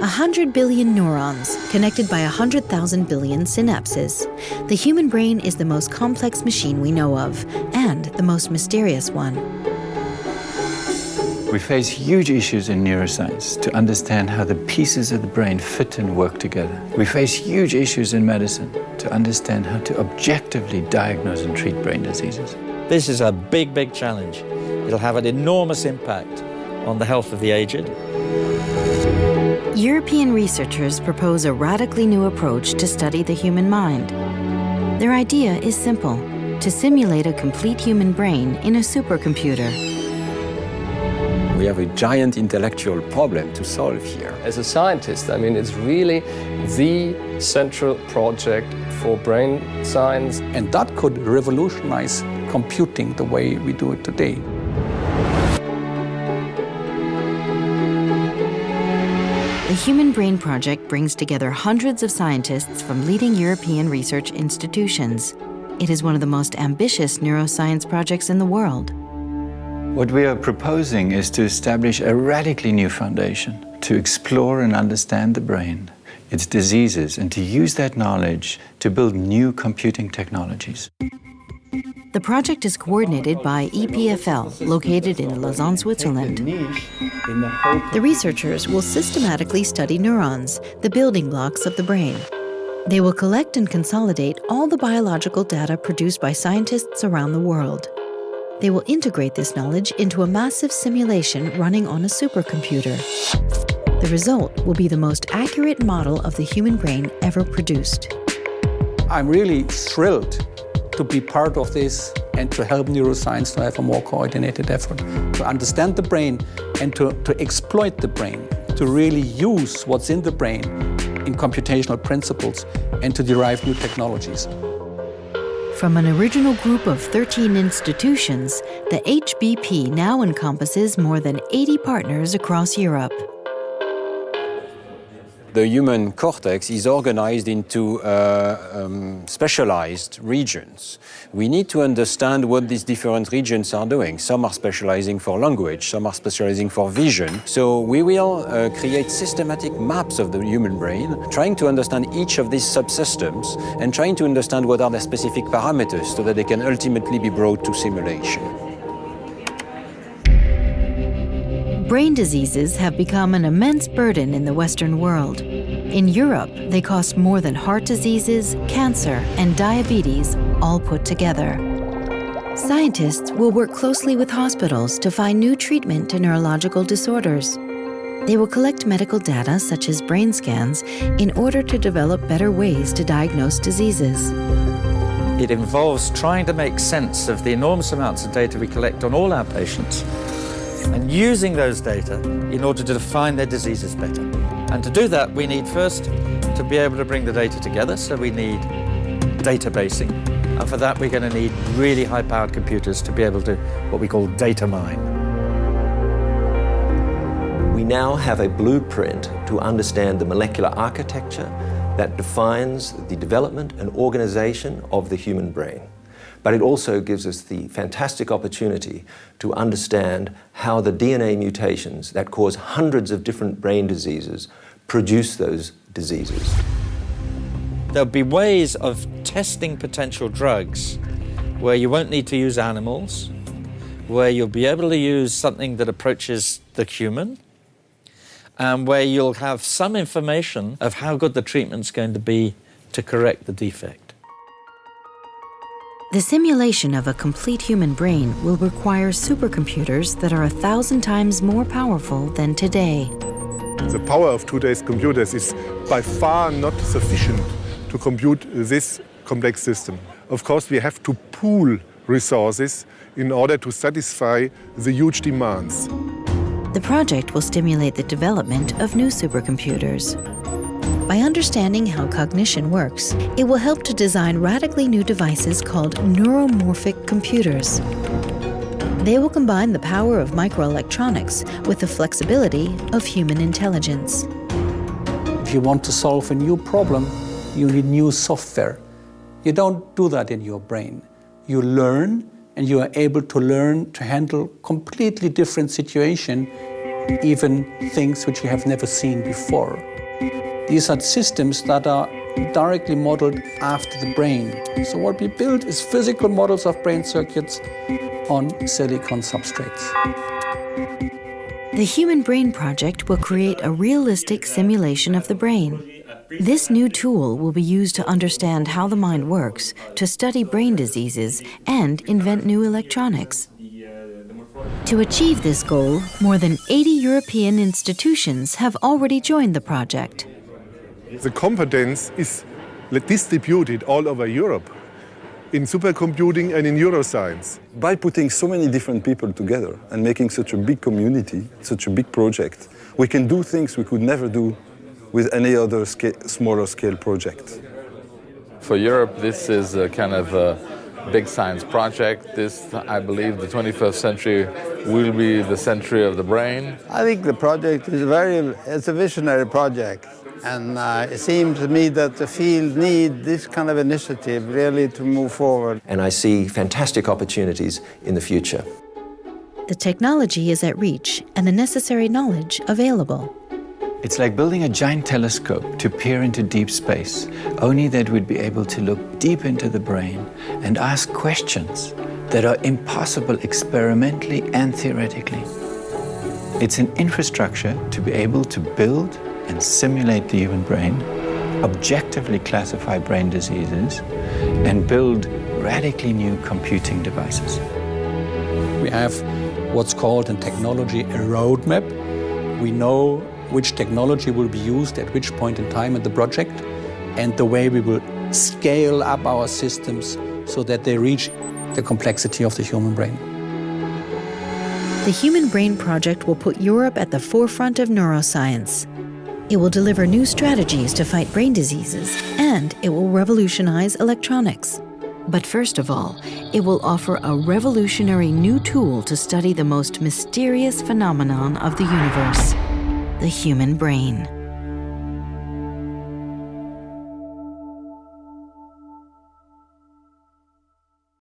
100 billion neurons, connected by 100,000 billion synapses. The human brain is the most complex machine we know of, and the most mysterious one. We face huge issues in neuroscience to understand how the pieces of the brain fit and work together. We face huge issues in medicine to understand how to objectively diagnose and treat brain diseases. This is a big, big challenge. It'll have an enormous impact on the health of the aged. European researchers propose a radically new approach to study the human mind. Their idea is simple: to simulate a complete human brain in a supercomputer. We have a giant intellectual problem to solve here. As a scientist, I mean, it's really the central project for brain science. And that could revolutionize computing the way we do it today. The Human Brain Project brings together hundreds of scientists from leading European research institutions. It is one of the most ambitious neuroscience projects in the world. What we are proposing is to establish a radically new foundation to explore and understand the brain, its diseases, and to use that knowledge to build new computing technologies. The project is coordinated by EPFL, located in Lausanne, Switzerland. The researchers will systematically study neurons, the building blocks of the brain. They will collect and consolidate all the biological data produced by scientists around the world. They will integrate this knowledge into a massive simulation running on a supercomputer. The result will be the most accurate model of the human brain ever produced. I'm really thrilled to be part of this and to help neuroscience to have a more coordinated effort, to understand the brain and to exploit the brain, to really use what's in the brain in computational principles and to derive new technologies. From an original group of 13 institutions, the HBP now encompasses more than 80 partners across Europe. The human cortex is organized into specialized regions. We need to understand what these different regions are doing. Some are specializing for language, some are specializing for vision. So we will create systematic maps of the human brain, trying to understand each of these subsystems and trying to understand what are the specific parameters so that they can ultimately be brought to simulation. Brain diseases have become an immense burden in the Western world. In Europe, they cost more than heart diseases, cancer, and diabetes all put together. Scientists will work closely with hospitals to find new treatment to neurological disorders. They will collect medical data such as brain scans in order to develop better ways to diagnose diseases. It involves trying to make sense of the enormous amounts of data we collect on all our patients and using those data in order to define their diseases better. And to do that, we need first to be able to bring the data together, so we need databasing. And for that, we're going to need really high-powered computers to be able to, what we call data mine. We now have a blueprint to understand the molecular architecture that defines the development and organization of the human brain. But it also gives us the fantastic opportunity to understand how the DNA mutations that cause hundreds of different brain diseases produce those diseases. There'll be ways of testing potential drugs where you won't need to use animals, where you'll be able to use something that approaches the human, and where you'll have some information of how good the treatment's going to be to correct the defect. The simulation of a complete human brain will require supercomputers that are 1,000 times more powerful than today. The power of today's computers is by far not sufficient to compute this complex system. Of course, we have to pool resources in order to satisfy the huge demands. The project will stimulate the development of new supercomputers. By understanding how cognition works, it will help to design radically new devices called neuromorphic computers. They will combine the power of microelectronics with the flexibility of human intelligence. If you want to solve a new problem, you need new software. You don't do that in your brain. You learn, and you are able to learn to handle completely different situations even things which you have never seen before. These are systems that are directly modeled after the brain. So what we build is physical models of brain circuits on silicon substrates. The Human Brain Project will create a realistic simulation of the brain. This new tool will be used to understand how the mind works, to study brain diseases, and invent new electronics. To achieve this goal, more than 80 European institutions have already joined the project. The competence is distributed all over Europe in supercomputing and in neuroscience. By putting so many different people together and making such a big community, such a big project, we can do things we could never do with any other smaller scale project. For Europe, this is a kind of a big science project. This, I believe, the 21st century will be the century of the brain. I think the project is it's a visionary project. And it seems to me that the field needs this kind of initiative really to move forward. And I see fantastic opportunities in the future. The technology is at reach and the necessary knowledge available. It's like building a giant telescope to peer into deep space, only that we'd be able to look deep into the brain and ask questions that are impossible experimentally and theoretically. It's an infrastructure to be able to build and simulate the human brain, objectively classify brain diseases, and build radically new computing devices. We have what's called in technology a roadmap. We know which technology will be used at which point in time in the project, and the way we will scale up our systems so that they reach the complexity of the human brain. The Human Brain Project will put Europe at the forefront of neuroscience. It will deliver new strategies to fight brain diseases, and it will revolutionize electronics. But first of all, it will offer a revolutionary new tool to study the most mysterious phenomenon of the universe, the human brain.